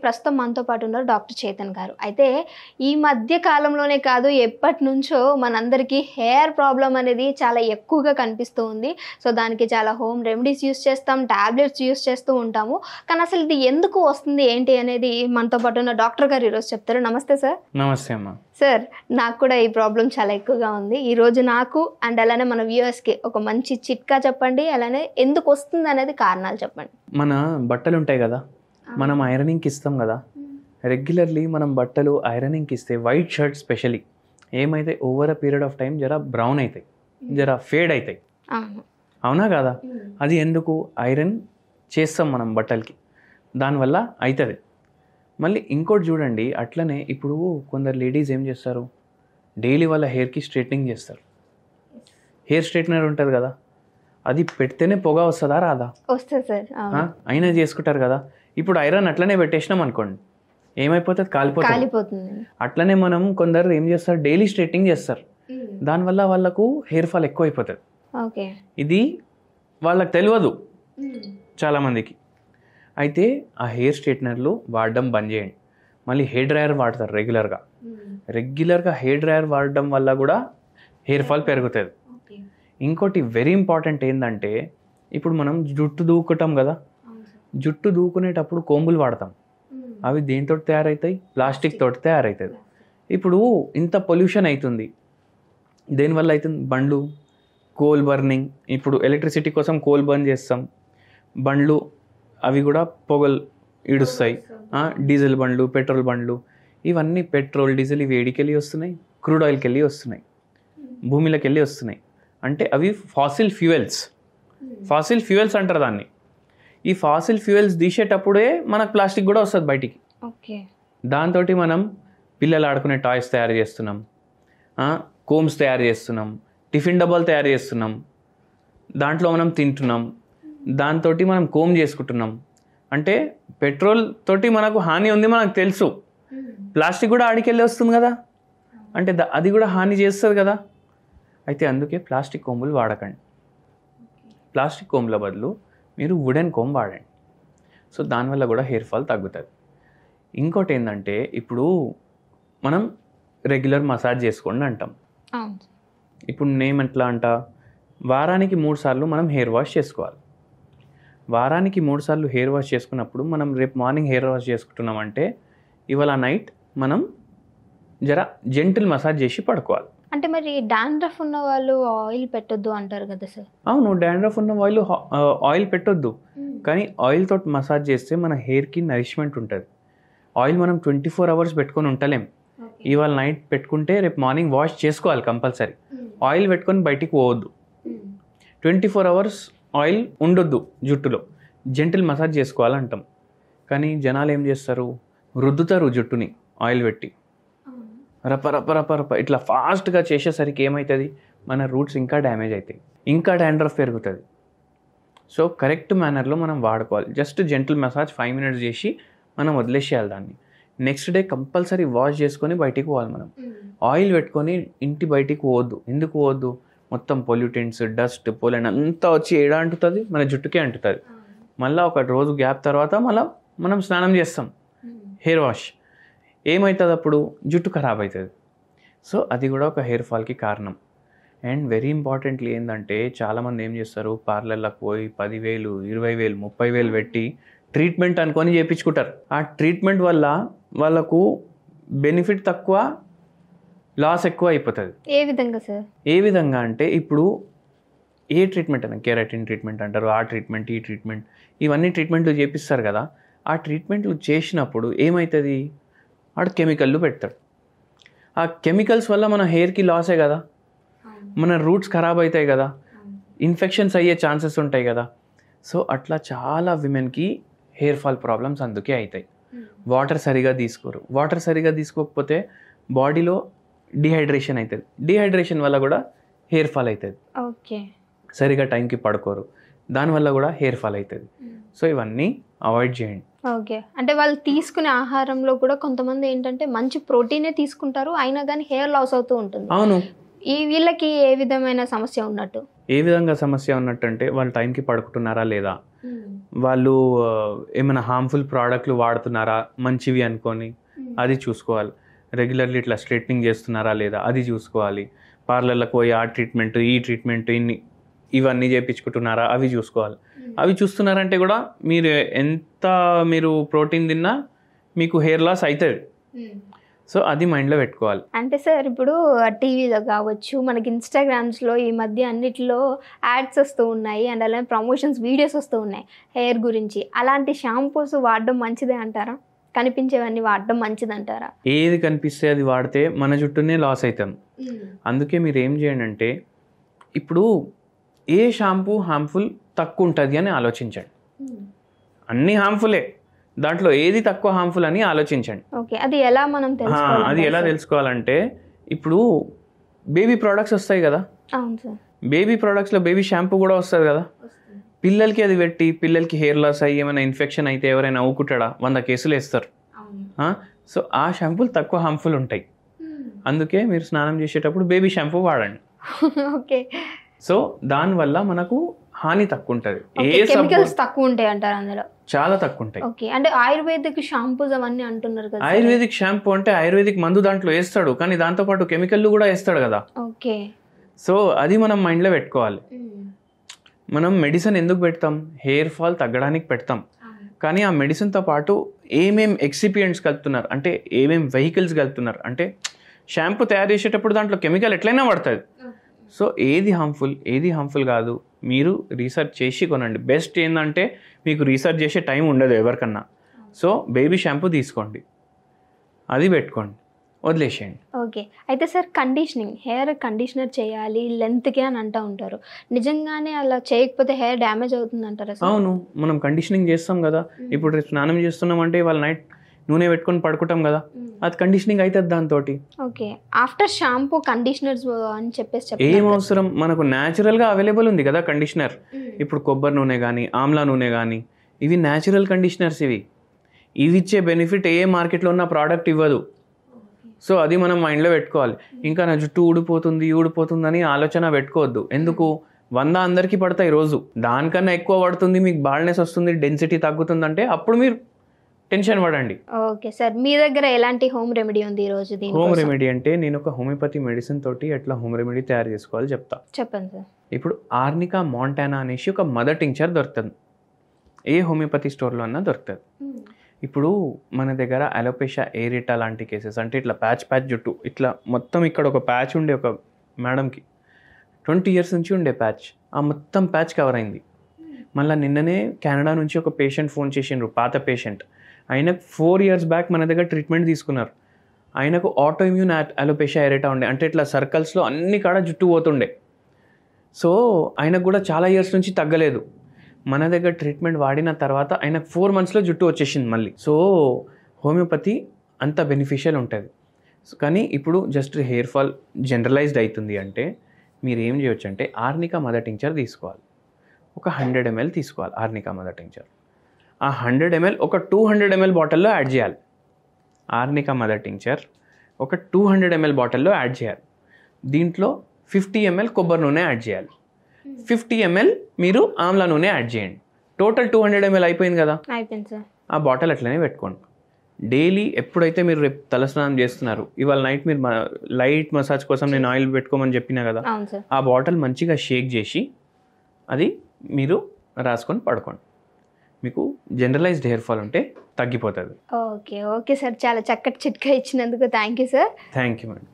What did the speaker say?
ప్రస్తుతం మనతో పాటు ఉన్నారు డాక్టర్ చేతన్ గారు. అయితే ఈ మధ్య కాలంలోనే కాదు ఎప్పటినుంచో మనందరికీ హెయిర్ ప్రాబ్లం అనేది చాలా ఎక్కువగా కనిపిస్తూ ఉంది. సో దానికి చాలా హోమ్ రెమెడీస్ యూస్ చేస్తాం, టాబ్లెట్స్ యూస్ చేస్తూ ఉంటాము. కానీ అసలు ఇది ఎందుకు వస్తుంది ఏంటి అనేది మనతో పాటు ఉన్న డాక్టర్ గారు ఈరోజు చెప్తారు. నమస్తే సార్. నమస్తే అమ్మా. సార్, నాకు కూడా ఈ ప్రాబ్లం చాలా ఎక్కువగా ఉంది. ఈరోజు నాకు అండ్ అలానే మన వ్యూవర్స్కి ఒక మంచి చిట్కా చెప్పండి, అలానే ఎందుకు వస్తుంది అనేది కారణాలు చెప్పండి. మన బట్టలు ఉంటాయి కదా, మనం ఐరనింగ్కి ఇస్తాం కదా. రెగ్యులర్లీ మనం బట్టలు ఐరనింగ్కి ఇస్తే వైట్ షర్ట్ స్పెషలీ ఏమైతే over a period of time జర బ్రౌన్ అవుతాయి, జర ఫేడ్ అవుతాయి. అవునా కదా? అది ఎందుకు ఐరన్ చేస్తాం మనం బట్టలకి, దానివల్ల అవుతుంది. మళ్ళీ ఇంకోటి చూడండి, అట్లనే ఇప్పుడు కొందరు లేడీస్ ఏం చేస్తారు, డైలీ వాళ్ళ హెయిర్కి స్ట్రైట్నింగ్ చేస్తారు. హెయిర్ స్ట్రైట్నర్ ఉంటుంది కదా, అది పెడితేనే పొగ వస్తుందా రాదా? వస్తుంది సార్. అయినా చేసుకుంటారు కదా. ఇప్పుడు ఐరన్ అట్లనే పెట్టేసినాం అనుకోండి, ఏమైపోతుంది, కాలిపోతుంది. అట్లనే మనం కొందరు ఏం చేస్తారు, డైలీ స్ట్రైట్నింగ్ చేస్తారు. దానివల్ల వాళ్ళకు హెయిర్ ఫాల్ ఎక్కువ అయిపోతుంది. ఇది వాళ్ళకి తెలియదు చాలామందికి. అయితే ఆ హెయిర్ స్ట్రైట్నర్లు వాడడం బంద్ చేయండి. మళ్ళీ హెయిర్ డ్రైయర్ వాడతారు రెగ్యులర్గా హెయిర్ డ్రైయర్ వాడడం వల్ల కూడా హెయిర్ ఫాల్ పెరుగుతుంది. ఇంకోటి వెరీ ఇంపార్టెంట్ ఏంటంటే, ఇప్పుడు మనం జుట్టు దూకుతాం కదా, జుట్టు దూకునేటప్పుడు కోంబులు వాడతాం. అవి దేనితో తయారవుతాయి? ప్లాస్టిక్ తోటి తయారవుతుంది. ఇప్పుడు ఇంత పొల్యూషన్ అవుతుంది, దేనివల్ల అవుతుంది? బండ్లు, కోల్ బర్నింగ్. ఇప్పుడు ఎలక్ట్రిసిటీ కోసం కోల్ బర్న్ చేస్తాం, బండ్లు అవి కూడా పొగలు ఇడుస్తాయి. డీజిల్ బండ్లు, పెట్రోల్ బండ్లు, ఇవన్నీ పెట్రోల్ డీజిల్ ఇవి ఏడికెళ్ళి వస్తున్నాయి? క్రూడ్ ఆయిల్కి వెళ్ళి వస్తున్నాయి, భూమిలోకి వెళ్ళి వస్తున్నాయి. అంటే అవి ఫాసిల్ ఫ్యూయల్స్ అంటారు దాన్ని. ఈ ఫాసిల్ ఫ్యూయల్స్ తీసేటప్పుడే మనకు ప్లాస్టిక్ కూడా వస్తుంది బయటికి. దాంతో మనం పిల్లలు ఆడుకునే టాయ్స్ తయారు చేస్తున్నాం, కోమ్స్ తయారు చేస్తున్నాం, టిఫిన్ డబ్బాలు తయారు చేస్తున్నాం, దాంట్లో మనం తింటున్నాం, దాంతో మనం కోమ్ చేసుకుంటున్నాం. అంటే పెట్రోల్ తోటి మనకు హాని ఉంది మనకు తెలుసు, ప్లాస్టిక్ కూడా ఆడికెళ్ళి వస్తుంది కదా, అంటే అది కూడా హాని చేస్తుంది కదా. అయితే అందుకే ప్లాస్టిక్ కోంబులు వాడకండి. ప్లాస్టిక్ కోంబుల బదులు మీరు వుడెన్ కోమ్ వాడండి. సో దానివల్ల కూడా హెయిర్ ఫాల్ తగ్గుతుంది. ఇంకోటి ఏంటంటే, ఇప్పుడు మనం రెగ్యులర్ మసాజ్ చేసుకోండి అంటాం. ఇప్పుడు నేను ఎట్లా అంట, వారానికి 3 సార్లు మనం హెయిర్ వాష్ చేసుకోవాలి. వారానికి 3 సార్లు హెయిర్ వాష్ చేసుకున్నప్పుడు మనం రేపు మార్నింగ్ హెయిర్ వాష్ చేసుకుంటున్నామంటే ఇవాళ నైట్ మనం జర జెంటిల్ మసాజ్ చేసి పడుకోవాలి. అంటే మరి డాండ్రఫ్ ఉన్న వాళ్ళు ఆయిల్ పెట్టొద్దు అంటారు కదా సార్? అవును, డాండ్రఫ్ ఉన్న వాళ్ళు ఆయిల్ పెట్టొద్దు. కానీ ఆయిల్ తోటి మసాజ్ చేస్తే మన హెయిర్కి నరిష్మెంట్ ఉంటుంది. ఆయిల్ మనం 24 అవర్స్ పెట్టుకొని ఉండలేం. ఇవాళ నైట్ పెట్టుకుంటే రేపు మార్నింగ్ వాష్ చేసుకోవాలి కంపల్సరీ. ఆయిల్ పెట్టుకొని బయటికి పోవద్దు. 24 అవర్స్ ఆయిల్ ఉండొద్దు జుట్టులో. జెంటిల్ మసాజ్ చేసుకోవాలంటాం. కానీ జనాలు ఏం చేస్తారు, రుద్దుతారు జుట్టుని ఆయిల్ పెట్టి, రప ఇట్లా ఫాస్ట్గా చేసేసరికి ఏమవుతుంది, మన రూట్స్ ఇంకా డ్యామేజ్ అవుతాయి, ఇంకా డాండ్రఫ్ పెరుగుతుంది. సో కరెక్ట్ మేనర్లో మనం వాడుకోవాలి. జస్ట్ జెంటిల్ మసాజ్ 5 మినిట్స్ చేసి మనం వదిలేసేయాలి దాన్ని. నెక్స్ట్ డే కంపల్సరీ వాష్ చేసుకొని బయటికి పోవాలి. మనం ఆయిల్ పెట్టుకొని ఇంటి బయటికి పోవద్దు. ఎందుకు పోవద్దు? మొత్తం పొల్యూటెంట్స్, డస్ట్, పోలెన్ అంతా వచ్చి ఏడా అంటుతుంది, మన జుట్టుకే అంటుతుంది. మళ్ళీ ఒక రోజు గ్యాప్ తర్వాత మళ్ళీ మనం స్నానం చేస్తాం, హెయిర్ వాష్. ఏమవుతుంది అప్పుడు? జుట్టు ఖరాబ్ అవుతుంది. సో అది కూడా ఒక హెయిర్ ఫాల్కి కారణం. అండ్ వెరీ ఇంపార్టెంట్లీ ఏంటంటే, చాలామంది ఏం చేస్తారు, పార్లర్లకు పోయి 10,000, 20,000, 30,000 పెట్టి ట్రీట్మెంట్ అనుకొని చేయించుకుంటారు. ఆ ట్రీట్మెంట్ వల్ల వాళ్ళకు బెనిఫిట్ తక్కువ, లాస్ ఎక్కువ అయిపోతుంది. ఏ విధంగా సార్? ఏ విధంగా అంటే, ఇప్పుడు ఏ ట్రీట్మెంట్ అయినా, కెరాటిన్ ట్రీట్మెంట్ అంటారు, ఆ ట్రీట్మెంట్, ఈ ట్రీట్మెంట్, ఇవన్నీ ట్రీట్మెంట్లు చేపిస్తారు కదా. ఆ ట్రీట్మెంట్లు చేసినప్పుడు ఏమవుతుంది, వాడు కెమికల్లు పెడతాడు. ఆ కెమికల్స్ వల్ల మన హెయిర్కి లాసే కదా, మన రూట్స్ ఖరాబ్ అవుతాయి కదా, ఇన్ఫెక్షన్స్ అయ్యే ఛాన్సెస్ ఉంటాయి కదా. సో అట్లా చాలా విమెన్కి హెయిర్ ఫాల్ ప్రాబ్లమ్స్ అందుకే అవుతాయి. వాటర్ సరిగా తీసుకోరు. వాటర్ సరిగా తీసుకోకపోతే బాడీలో డిహైడ్రేషన్ అవుతుంది. డిహైడ్రేషన్ వల్ల కూడా హెయిర్ ఫాల్ అవుతుంది. సరిగా టైంకి పడుకోరు, దానివల్ల కూడా హెయిర్ ఫాల్ అవుతుంది. సో ఇవన్నీ అవాయిడ్ చేయండి. ఓకే, అంటే వాళ్ళు తీసుకునే ఆహారంలో కూడా కొంతమంది ఏంటంటే మంచి ప్రోటీనే తీసుకుంటారు, అయినా కానీ హెయిర్ లాస్ అవుతూ ఉంటుంది. అవును, వీళ్ళకి ఏ విధమైన సమస్య ఉన్నట్టు? ఏ విధంగా సమస్య ఉన్నట్టంటే వాళ్ళు టైంకి పడుకుంటున్నారా లేదా, వాళ్ళు ఏమైనా హార్మ్ఫుల్ ప్రోడక్ట్లు వాడుతున్నారా మంచివి అనుకొని అది చూసుకోవాలి, రెగ్యులర్లీ ఇట్లా స్ట్రైట్నింగ్ చేస్తున్నారా లేదా అది చూసుకోవాలి, పార్లర్లకు పోయి ఆ ట్రీట్మెంట్ ఈ ట్రీట్మెంట్ ఇవన్నీ చేయించుకుంటున్నారా అవి చూసుకోవాలి. అవి చూస్తున్నారంటే కూడా మీరు ప్రోటీన్ తిన్నా మీకు హెయిర్ లాస్ అవుతుంది. సో అది మైండ్లో పెట్టుకోవాలి. అంటే సార్ ఇప్పుడు టీవీలో కావచ్చు, మనకి ఇన్స్టాగ్రామ్స్లో ఈ మధ్య అన్నిటిలో యాడ్స్ వస్తూ ఉన్నాయి అండ్ అలానే ప్రమోషన్స్ వీడియోస్ వస్తూ ఉన్నాయి హెయిర్ గురించి. అలాంటి షాంపూస్ వాడడం మంచిదే అంటారా? కనిపించేవన్నీ వాడడం మంచిది అంటారా? ఏది కనిపిస్తే అది వాడితే మన చుట్టూనే లాస్ అవుతాం. అందుకే మీరు ఏం చేయండి అంటే ఇప్పుడు ఏ షాంపూ హార్మ్ఫుల్ తక్కువ ఉంటుంది అని ఆలోచించండి. అన్నీ హార్మ్ఫుల్లే, దాంట్లో ఏది తక్కువ హార్మ్ఫుల్ అని ఆలోచించండి. ఓకే, అది ఎలా మనం తెలుసుకోవాలి? అది ఎలా తెలుసుకోవాలంటే ఇప్పుడు బేబీ ప్రోడక్ట్స్ వస్తాయి కదా, అవును సార్, బేబీ ప్రోడక్ట్స్లో బేబీ షాంపూ కూడా వస్తుంది కదా. పిల్లలకి అది పెట్టి పిల్లలకి హెయిర్ లాస్ అయ్యి ఏమైనా ఇన్ఫెక్షన్ అయితే ఎవరైనా ఊకుంటాడా, 100 కేసులు వేస్తారు. సో ఆ షాంపూలు తక్కువ హార్మ్ఫుల్ ఉంటాయి. అందుకే మీరు స్నానం చేసేటప్పుడు బేబీ షాంపూ వాడండి. ఓకే, సో దానివల్ల మనకు హాని తక్కువ ఉంటుంది. కెమికల్స్ తక్కువ ఉంటాయి అంటారు అందులో? చాలా తక్కువ ఉంటాయి. ఓకే, అంటే ఆయుర్వేదిక్ షాంపూస్ అవన్నీ అంటున్నారు కదా. ఆయుర్వేదిక్ షాంపూ అంటే ఆయుర్వేదిక్ మందు దాంట్లో వేస్తాడు, కానీ దాంతోపాటు కెమికల్ కూడా వేస్తాడు కదా. ఓకే, సో అది మనం మైండ్లో పెట్టుకోవాలి. మనం మెడిసిన్ ఎందుకు పెడతాం? హెయిర్ ఫాల్ తగ్గడానికి పెడతాం. కానీ ఆ మెడిసిన్తో పాటు ఏమేం ఎక్సిపియంట్స్ కలుపుతున్నారు అంటే ఏమేం వెహికల్స్ కలుపుతున్నారు అంటే షాంపూ తయారు చేసేటప్పుడు దాంట్లో కెమికల్ ఎట్లయినా పడుతుంది. సో ఏది హార్మ్ఫుల్ కాదు మీరు రీసెర్చ్ చేసి కొనండి. బెస్ట్ ఏంటంటే మీకు రీసెర్చ్ చేసే టైం ఉండదు ఎవరికన్నా. సో బేబీ షాంపూ తీసుకోండి, అది పెట్టుకోండి, వదిలేసేయండి. ఓకే, అయితే సార్ కండిషనింగ్, హెయిర్ కండిషనర్ చేయాలి లెంత్కే అని అంటూ ఉంటారు. నిజంగానే అలా చేయకపోతే హెయిర్ డ్యామేజ్ అవుతుంది అంటారా? అవును, మనం కండిషనింగ్ చేస్తాం కదా. ఇప్పుడు రేపు స్నానం చేస్తున్నాం అంటే వాళ్ళ నైట్ నూనె పెట్టుకొని పడుకుంటాం కదా, అది కండిషనింగ్ అవుతుంది దాంతో. ఓకే, ఆఫ్టర్ షాంపూ కండిషనర్స్ అని చెప్పేసి ఏం అవసరం, మనకు న్యాచురల్గా అవైలబుల్ ఉంది కదా కండిషనర్. ఇప్పుడు కొబ్బరి నూనె కానీ ఆమ్లా నూనె కానీ ఇవి న్యాచురల్ కండిషనర్స్. ఇవి ఇచ్చే బెనిఫిట్ ఏ మార్కెట్లో ఉన్న ప్రోడక్ట్ ఇవ్వదు. సో అది మనం మైండ్లో పెట్టుకోవాలి. ఇంకా నా జుట్టు ఊడిపోతుంది అని ఆలోచన పెట్టుకోవద్దు. ఎందుకు 100 అందరికీ పడతాయి రోజు, దానికన్నా ఎక్కువ పడుతుంది, మీకు బాల్నెస్ వస్తుంది, డెన్సిటీ తగ్గుతుందంటే అప్పుడు మీరు టెన్షన్ పడండి. ఓకే సార్, మీ దగ్గర ఎలాంటి హోమ్ రెమెడీ ఉంది ఈరోజు? హోమ్ రెమెడీ అంటే నేను ఒక హోమియోపతి మెడిసిన్ తోటి ఎట్లా హోమ్ రెమెడీ తయారు చేసుకోవాలి చెప్తా. చెప్పండి సార్. ఇప్పుడు ఆర్నికా మాంటానా అనేసి ఒక మదర్ టింక్చర్ దొరుకుతుంది, ఏ హోమియోపతి స్టోర్లో అన్నా దొరుకుతుంది. ఇప్పుడు మన దగ్గర అలోపేషియా ఏరిటా లాంటి కేసెస్ అంటే ఇట్లా ప్యాచ్ జుట్టు ఇట్లా మొత్తం ఇక్కడ ఒక ప్యాచ్ ఉండే ఒక మేడంకి 20 years నుంచి ఉండే ప్యాచ్, ఆ మొత్తం ప్యాచ్ కవర్ అయింది. మళ్ళీ నిన్ననే కెనడా నుంచి ఒక పేషెంట్ ఫోన్ చేసిండ్రు, పాత పేషెంట్. ఆయనకు 4 years బ్యాక్ మన దగ్గర ట్రీట్మెంట్ తీసుకున్నారు. ఆయనకు ఆటో ఇమ్యూన్ అలోపేషియా ఏరిటా ఉండే, అంటే ఇట్లా సర్కిల్స్లో అన్ని కాడ జుట్టు పోతుండే. సో ఆయనకు కూడా చాలా ఇయర్స్ నుంచి తగ్గలేదు. మన దగ్గర ట్రీట్మెంట్ వాడిన తర్వాత ఆయనకు 4 monthsలో జుట్టు వచ్చేసింది మళ్ళీ. సో హోమియోపతి అంత బెనిఫిషియల్ ఉంటుంది. కానీ ఇప్పుడు జస్ట్ హెయిర్ ఫాల్ జనరలైజ్డ్ అవుతుంది అంటే మీరు ఏం చేయొచ్చు అంటే ఆర్నికా మదర్ టింక్చర్ తీసుకోవాలి. ఒక 100 ml తీసుకోవాలి ఆర్నికా మదర్ టింక్చర్. ఆ 100 ml ఒక 200 ml బాటిల్లో యాడ్ చేయాలి. ఆర్నికా మదర్ టింక్చర్ ఒక 200 ml బాటిల్లో యాడ్ చేయాలి. దీంట్లో 50 ml కొబ్బరి నూనె యాడ్ చేయాలి, 50 ml మీరు ఆమ్లా నూనె యాడ్ చేయండి. టోటల్ 200 ml అయిపోయింది కదా. అయిపోయింది సార్. ఆ బాటిల్ అట్లనే పెట్టుకోండి. డైలీ ఎప్పుడైతే మీరు రేపు తలస్నానం చేస్తున్నారు, ఇవాళ నైట్ మీరు లైట్ మసాజ్ కోసం నేను ఆయిల్ పెట్టుకోమని చెప్పినా కదా, ఆ బాటిల్ మంచిగా షేక్ చేసి అది మీరు రాసుకొని పడుకోండి. మీకు జనరలైజ్డ్ హెయిర్ ఫాల్ ఉంటే తగ్గిపోతుంది. ఓకే సార్, చాలా చక్కటి చిట్కా ఇచ్చినందుకు thank you sir. Thank you madam.